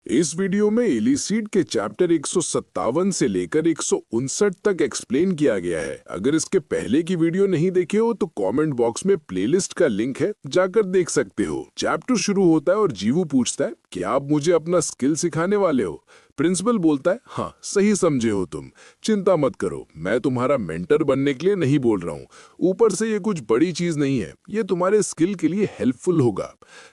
इस वीडियो में इलीसीड के चैप्टर 157 से लेकर 159 तक एक्सप्लेन किया गया है। अगर इसके पहले की वीडियो नहीं देखे हो तो कमेंट बॉक्स में प्लेलिस्ट का लिंक है, जाकर देख सकते हो। चैप्टर शुरू होता है और जीवू पूछता है, क्या आप मुझे अपना स्किल सिखाने वाले हो? प्रिंसिपल बोलता है, हाँ सही समझे हो तुम, चिंता मत करो, मैं तुम्हारा मेंटर बनने के लिए नहीं बोल रहा हूँ। ऊपर से ये कुछ बड़ी चीज नहीं है, ये तुम्हारे स्किल के लिए हेल्पफुल होगा।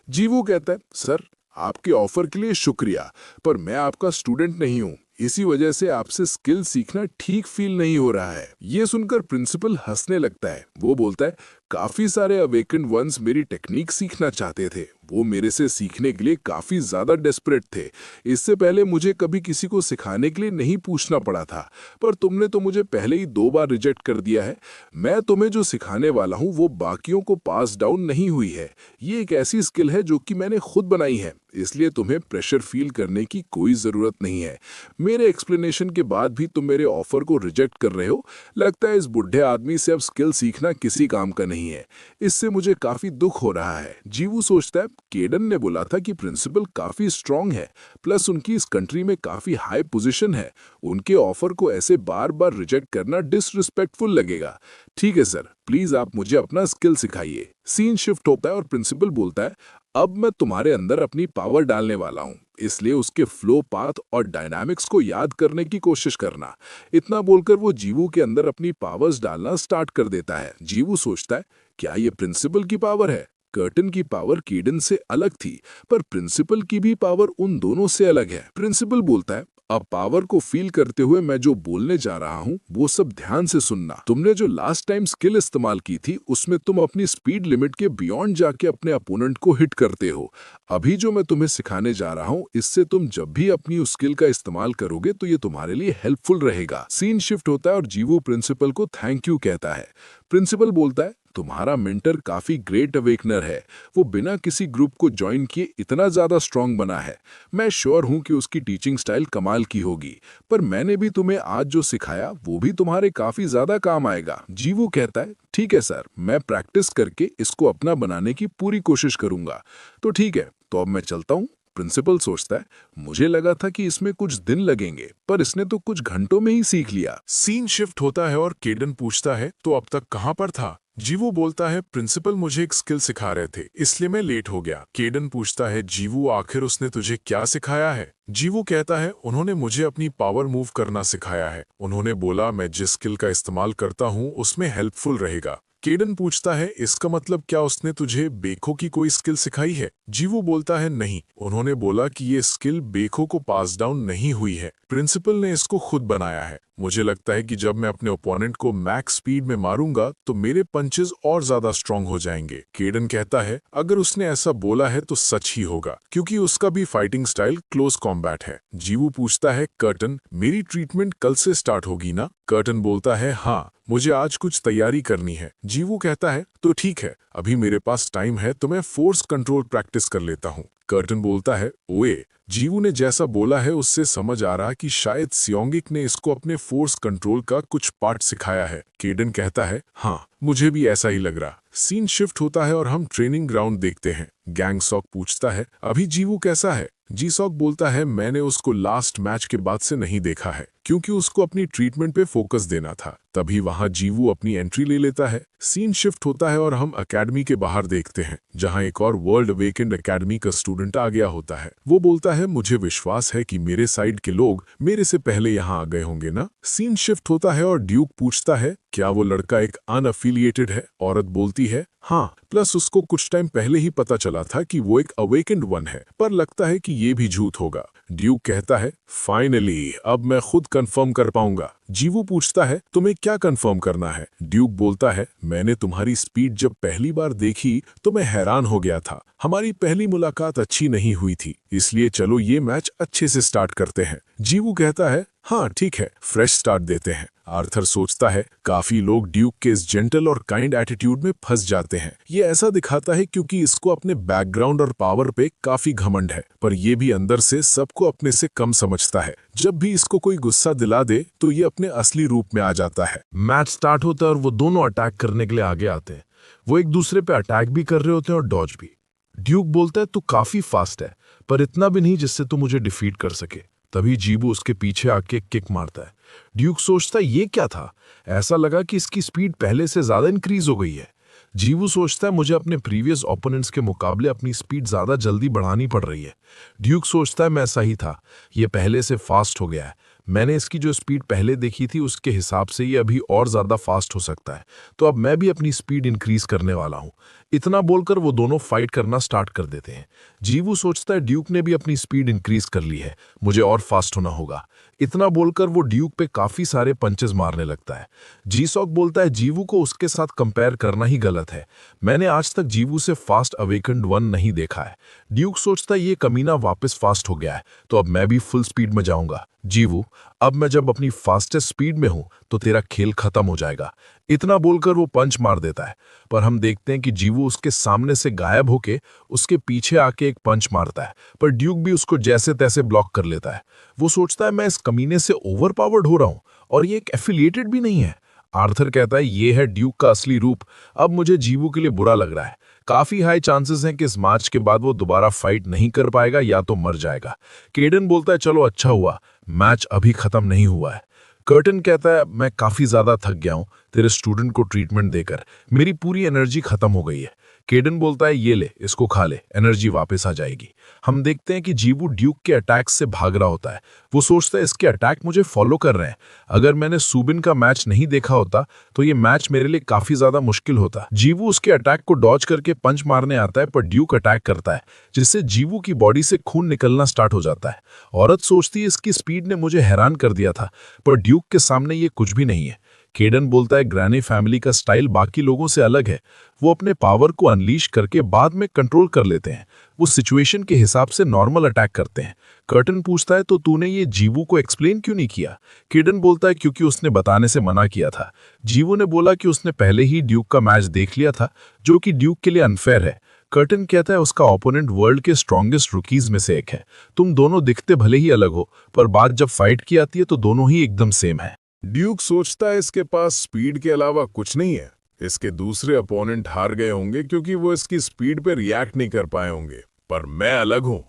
जीवू कहता है, सर आपके ऑफर के लिए शुक्रिया, पर मैं आपका स्टूडेंट नहीं हूँ, इसी वजह से आपसे स्किल सीखना ठीक फील नहीं हो रहा है। ये सुनकर प्रिंसिपल हंसने लगता है। वो बोलता है, काफी सारे अवेकेंड वंस मेरी टेक्निक सीखना चाहते थे, वो मेरे से सीखने के लिए काफी ज्यादा डेस्परेट थे। इससे पहले मुझे कभी किसी को सिखाने के लिए नहीं पूछना पड़ा था, पर तुमने तो मुझे पहले ही 2 बार रिजेक्ट कर दिया है। मैं तुम्हें जो सिखाने वाला हूँ वो बाकियों को पास डाउन नहीं हुई है। ये एक ऐसी स्किल है जो कि मैंने खुद बनाई है, इसलिए तुम्हें प्रेशर फील करने की कोई जरूरत नहीं है। मेरे एक्सप्लेनेशन के बाद भी तुम मेरे ऑफर को रिजेक्ट कर रहे हो। लगता है इस बुढ़े आदमी से अब स्किल सीखना किसी काम का नहीं है। इससे मुझे काफी दुख हो रहा है। जीवू सोचता है, केडन ने बोला था कि प्रिंसिपल काफी स्ट्रांग है, प्लस उनकी इस कंट्री में काफी हाई पोजीशन है। उनके ऑफर को ऐसे बार बार रिजेक्ट करना डिसरिस्पेक्टफुल लगेगा। ठीक है सर, प्लीज आप मुझे अपना स्किल सिखाइए। सीन शिफ्ट होता है और प्रिंसिपल बोलता है, अब मैं तुम्हारे अंदर अपनी पावर डालने वाला हूँ, इसलिए उसके फ्लो पाथ और डायनामिक्स को याद करने की कोशिश करना। इतना बोलकर वो जीवू के अंदर अपनी पावर्स डालना स्टार्ट कर देता है। जीवू सोचता है, क्या ये प्रिंसिपल की पावर है? कर्टन की पावर केडन से अलग थी, पर प्रिंसिपल की भी पावर उन दोनों से अलग है। प्रिंसिपल बोलता है, अब पावर को फील करते हुए मैं जो बोलने जा रहा हूँ वो सब ध्यान से सुनना। तुमने जो लास्ट टाइम स्किल इस्तेमाल की थी उसमें तुम अपनी स्पीड लिमिट के बियॉन्ड जाके अपने अपोनेंट को हिट करते हो। अभी जो मैं तुम्हें सिखाने जा रहा हूँ, इससे तुम जब भी अपनी उस स्किल का इस्तेमाल करोगे तो ये तुम्हारे लिए हेल्पफुल रहेगा। सीन शिफ्ट होता है और जीवू प्रिंसिपल को थैंक यू कहता है। प्रिंसिपल बोलता है, तुम्हारा मेंटर काफी ग्रेट अवेकनर है, वो बिना किसी ग्रुप को ज्वाइन किए इतना ज्यादा स्ट्रांग बना है। मैं श्योर हूं कि उसकी टीचिंग स्टाइल कमाल की होगी, पर मैंने भी तुम्हें आज जो सिखाया वो भी तुम्हारे काफी ज्यादा काम आएगा। जीवू कहता है, ठीक है सर, मैं प्रैक्टिस करके इसको अपना बनाने की पूरी कोशिश करूंगा। तो ठीक है, तो अब मैं चलता हूँ। प्रिंसिपल सोचता है, मुझे लगा था कि इसमें कुछ दिन लगेंगे, पर इसने तो कुछ घंटों में ही सीख लिया। सीन शिफ्ट होता है और केडन पूछता है, तो अब तक कहाँ पर था? जीवू बोलता है, प्रिंसिपल मुझे एक स्किल सिखा रहे थे, इसलिए मैं लेट हो गया। केडन पूछता है, जीवू आखिर उसने तुझे क्या सिखाया है? जीवू कहता है, उन्होंने मुझे अपनी पावर मूव करना सिखाया है। उन्होंने बोला मैं जिस स्किल का इस्तेमाल करता हूँ उसमें हेल्पफुल रहेगा। केडन पूछता है, इसका मतलब क्या उसने तुझे बेखो की कोई स्किल सिखाई है? जीवू बोलता है, नहीं, उन्होंने बोला कि ये स्किल बेखो को पास डाउन नहीं हुई है, प्रिंसिपल ने इसको खुद बनाया है। मुझे लगता है कि जब मैं अपने ओपोनेंट को मैक्स स्पीड में मारूंगा तो मेरे पंचेस और ज्यादा स्ट्रांग हो जाएंगे। केडन कहता है, अगर उसने ऐसा बोला है तो सच ही होगा, क्योंकि उसका भी फाइटिंग स्टाइल क्लोज कॉम्बैट है। जीवू पूछता है, कर्टन मेरी ट्रीटमेंट कल से स्टार्ट होगी ना? कर्टन बोलता है, हाँ, मुझे आज कुछ तैयारी करनी है। जीवू कहता है, तो ठीक है, अभी मेरे पास टाइम है तो मैं फोर्स कंट्रोल प्रैक्टिस कर लेता हूँ। कर्टन बोलता है, ओए। जीवू ने जैसा बोला है उससे समझ आ रहा कि शायद सियोंगिक ने इसको अपने फोर्स कंट्रोल का कुछ पार्ट सिखाया है। केडन कहता है, हाँ, मुझे भी ऐसा ही लग रहा। सीन शिफ्ट होता है और हम ट्रेनिंग ग्राउंड देखते हैं। गैंगसॉक पूछता है, अभी जीवू कैसा है? जीसॉक बोलता है, मैंने उसको लास्ट मैच के बाद से नहीं देखा है, क्योंकि उसको अपनी ट्रीटमेंट पे फोकस देना था। तभी वहां जीवू अपनी एंट्री ले लेता है। सीन शिफ्ट होता है और हम एकेडमी के बाहर देखते हैं, जहां एक और वर्ल्ड अवेकेंड एकेडमी का स्टूडेंट आ गया होता है। वो बोलता है, मुझे विश्वास है कि मेरे साइड के लोग मेरे से पहले यहाँ आ गए होंगे ना? सीन शिफ्ट होता है और ड्यूक पूछता है, क्या वो लड़का एक अनअफिलिएटेड है? औरत बोलती है, हाँ, प्लस उसको कुछ टाइम पहले ही पता चला था कि वो एक अवेकेंड वन है, पर लगता है कि ये भी झूठ होगा। ड्यूक कहता है, फाइनली अब मैं खुद कंफर्म कर पाऊंगा। जीवू पूछता है, तुम्हें क्या कंफर्म करना है? ड्यूक बोलता है, मैंने तुम्हारी स्पीड जब पहली बार देखी तो मैं हैरान हो गया था। हमारी पहली मुलाकात अच्छी नहीं हुई थी, इसलिए चलो ये मैच अच्छे से स्टार्ट करते हैं। जीवू कहता है, हाँ ठीक है, फ्रेश स्टार्ट देते हैं। आर्थर सोचता है, काफी लोग ड्यूक के इस जेंटल और काइंड एटीट्यूड में फंस जाते हैं। ये ऐसा दिखाता है क्योंकि इसको अपने बैकग्राउंड और पावर पे काफी घमंड है, पर ये भी अंदर से सबको अपने से कम समझता है। जब भी इसको कोई गुस्सा दिला दे तो ये अपने असली रूप में आ जाता है। मैच स्टार्ट होता है और वो दोनों अटैक करने के लिए आगे आते हैं। वो एक दूसरे पे अटैक भी कर रहे होते हैं और डॉज भी। ड्यूक बोलता है, तू काफी फास्ट है, पर इतना भी नहीं जिससे तू मुझे डिफीट कर सके। तभी जीवू उसके पीछे आके किक मारता है। ड्यूक सोचता है ये क्या था, ऐसा लगा कि इसकी स्पीड पहले से ज्यादा इंक्रीज हो गई है। जीवू सोचता है मुझे अपने प्रीवियस ओपोनेंट्स के मुकाबले अपनी स्पीड ज्यादा जल्दी बढ़ानी पड़ रही है। ड्यूक सोचता है मैं सही था, ये पहले से फास्ट हो गया है। मैंने इसकी जो स्पीड पहले देखी थी उसके हिसाब से ये अभी और ज्यादा फास्ट हो सकता है, तो अब मैं भी अपनी स्पीड इंक्रीज करने वाला हूं। इतना बोलकर वो दोनों फाइट करना स्टार्ट कर देते हैं। जीवू सोचता है ड्यूक ने भी अपनी स्पीड इंक्रीज कर ली है, मुझे और फास्ट होना होगा। इतना बोलकर वो ड्यूक पे काफी सारे पंचेस मारने लगता है। जी-सॉक बोलता है जीवू को उसके साथ कंपेयर करना ही गलत है, मैंने आज तक जीवू से फास्ट अवेकन्ड वन नहीं देखा है। ड्यूक सोचता है ये कमीना वापस फास्ट हो गया है, तो अब मैं भी फुल स्पीड में जाऊंगा। जीवू, अब मैं जब अपनी फास्टेस्ट स्पीड में हूं तो तेरा खेल खत्म हो जाएगा। इतना बोलकर वो पंच मार देता है, पर हम देखते हैं कि जीवू उसके सामने से गायब होके उसके पीछे आके एक पंच मारता है, पर ड्यूक भी उसको जैसे तैसे ब्लॉक कर लेता है। वो सोचता है मैं इस कमीने से ओवरपावर्ड हो रहा हूं और ये एक एफिलिएटेड भी नहीं है। आर्थर कहता है ये है ड्यूक का असली रूप। अब मुझे जीवू के लिए बुरा लग रहा है। काफी हाई चांसेस हैं कि इस मैच के बाद वो दोबारा फाइट नहीं कर पाएगा या तो मर जाएगा। केडन बोलता है चलो अच्छा हुआ, मैच अभी खत्म नहीं हुआ है। कर्टन कहता है मैं काफी ज्यादा थक गया हूं तेरे स्टूडेंट को ट्रीटमेंट देकर, मेरी पूरी एनर्जी खत्म हो गई है। केडन बोलता है ये ले, इसको खा ले, एनर्जी वापस आ जाएगी। हम देखते हैं कि जीवू ड्यूक के अटैक से भाग रहा होता है। वो सोचता है इसके अटैक मुझे फॉलो कर रहे हैं। अगर मैंने सुबिन का मैच नहीं देखा होता तो ये मैच मेरे लिए काफी ज्यादा मुश्किल होता। जीवू उसके अटैक को डॉज करके पंच मारने आता है, पर ड्यूक अटैक करता है जिससे जीवू की बॉडी से खून निकलना स्टार्ट हो जाता है। औरत सोचती है इसकी स्पीड ने मुझे हैरान कर दिया था, पर ड्यूक के सामने ये कुछ भी नहीं है। केडन बोलता है ग्रैनी फैमिली का स्टाइल बाकी लोगों से अलग है, वो अपने पावर को अनलीश करके बाद में कंट्रोल कर लेते हैं। वो सिचुएशन के हिसाब से नॉर्मल अटैक करते हैं। कर्टन पूछता है तो तूने ये जीवू को एक्सप्लेन क्यों नहीं किया? केडन बोलता है क्योंकि उसने बताने से मना किया था। जीवू ने बोला कि उसने पहले ही ड्यूक का मैच देख लिया था, जो कि ड्यूक के लिए अनफेयर है। कर्टन कहता है उसका ओपोनेंट वर्ल्ड के स्ट्रॉन्गेस्ट रुकीज में से एक है। तुम दोनों दिखते भले ही अलग हो, पर बात जब फाइट की आती है तो दोनों ही एकदम सेम है। ड्यूक सोचता है इसके पास स्पीड के अलावा कुछ नहीं है। इसके दूसरे अपोनेंट हार गए होंगे क्योंकि वो इसकी स्पीड पे रिएक्ट नहीं कर पाए होंगे, पर मैं अलग हूं।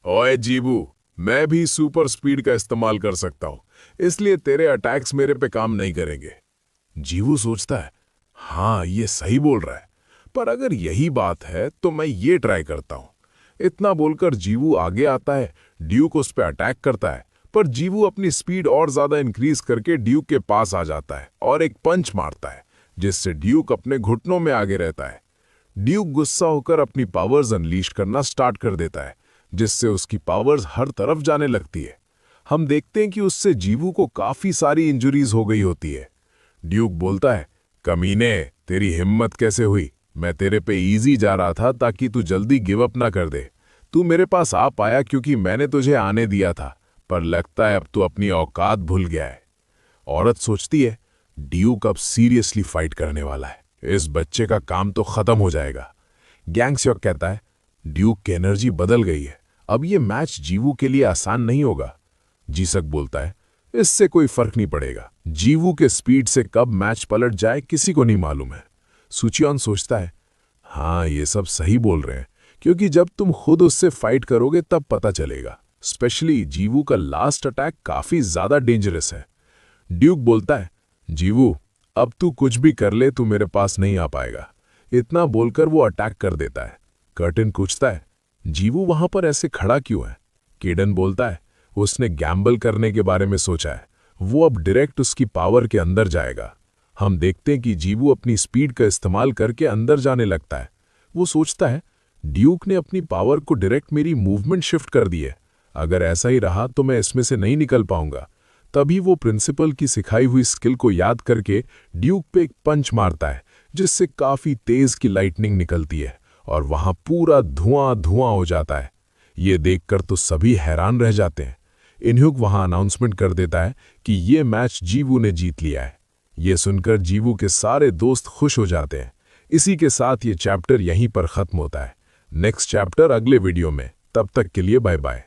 ओए जीवू, मैं भी सुपर स्पीड का इस्तेमाल कर सकता हूं, इसलिए तेरे अटैक्स मेरे पे काम नहीं करेंगे। जीवू सोचता है हाँ ये सही बोल रहा है, पर अगर यही बात है तो मैं ये ट्राई करता हूं। इतना बोलकर जीवू आगे आता है। ड्यूक उस पर अटैक करता है, पर जीवू अपनी स्पीड और ज्यादा इंक्रीज करके ड्यूक के पास आ जाता है और एक पंच मारता है, जिससे ड्यूक अपने घुटनों में आगे रहता है। ड्यूक गुस्सा होकर अपनी पावर्स अनलीश करना स्टार्ट कर देता है, जिससे उसकी पावर्स हर तरफ जाने लगती है। हम देखते हैं कि उससे जीवू को काफी सारी इंजरीज हो गई होती है। ड्यूक बोलता है कमीने, तेरी हिम्मत कैसे हुई? मैं तेरे पे इजी जा रहा था ताकि तू जल्दी गिव अप ना कर दे। तू मेरे पास आ पाया क्योंकि मैंने तुझे आने दिया था, पर लगता है अब तू अपनी औकात भूल गया है। औरत सोचती है ड्यूक अब सीरियसली फाइट करने वाला है, इस बच्चे का काम तो खत्म हो जाएगा। गैंगस्योक कहता है ड्यूक की एनर्जी बदल गई है, अब ये मैच जीवू के लिए आसान नहीं होगा। जीसक बोलता है इससे कोई फर्क नहीं पड़ेगा, जीवू के स्पीड से कब मैच पलट जाए किसी को नहीं मालूम है। सुचियोन सोचता है हाँ ये सब सही बोल रहे हैं, क्योंकि जब तुम खुद उससे फाइट करोगे तब पता चलेगा। स्पेशली जीवू का लास्ट अटैक काफी ज्यादा डेंजरस है। ड्यूक बोलता है जीवू, अब तू कुछ भी कर ले तू मेरे पास नहीं आ पाएगा। इतना बोलकर वो अटैक कर देता है। कर्टन पूछता है जीवू वहां पर ऐसे खड़ा क्यों है? केडन बोलता है उसने गैम्बल करने के बारे में सोचा है, वो अब डायरेक्ट उसकी पावर के अंदर जाएगा। हम देखते हैं कि जीवू अपनी स्पीड का इस्तेमाल करके अंदर जाने लगता है। वो सोचता है ड्यूक ने अपनी पावर को डायरेक्ट मेरी मूवमेंट शिफ्ट कर दी है, अगर ऐसा ही रहा तो मैं इसमें से नहीं निकल पाऊंगा। तभी वो प्रिंसिपल की सिखाई हुई स्किल को याद करके ड्यूक पे एक पंच मारता है, जिससे काफी तेज की लाइटनिंग निकलती है और वहां पूरा धुआं धुआं हो जाता है। ये देखकर तो सभी हैरान रह जाते हैं। इन्हुक वहां अनाउंसमेंट कर देता है कि ये मैच जीवू ने जीत लिया है। ये सुनकर जीवू के सारे दोस्त खुश हो जाते हैं। इसी के साथ ये चैप्टर यहीं पर खत्म होता है। नेक्स्ट चैप्टर अगले वीडियो में। तब तक के लिए बाय बाय।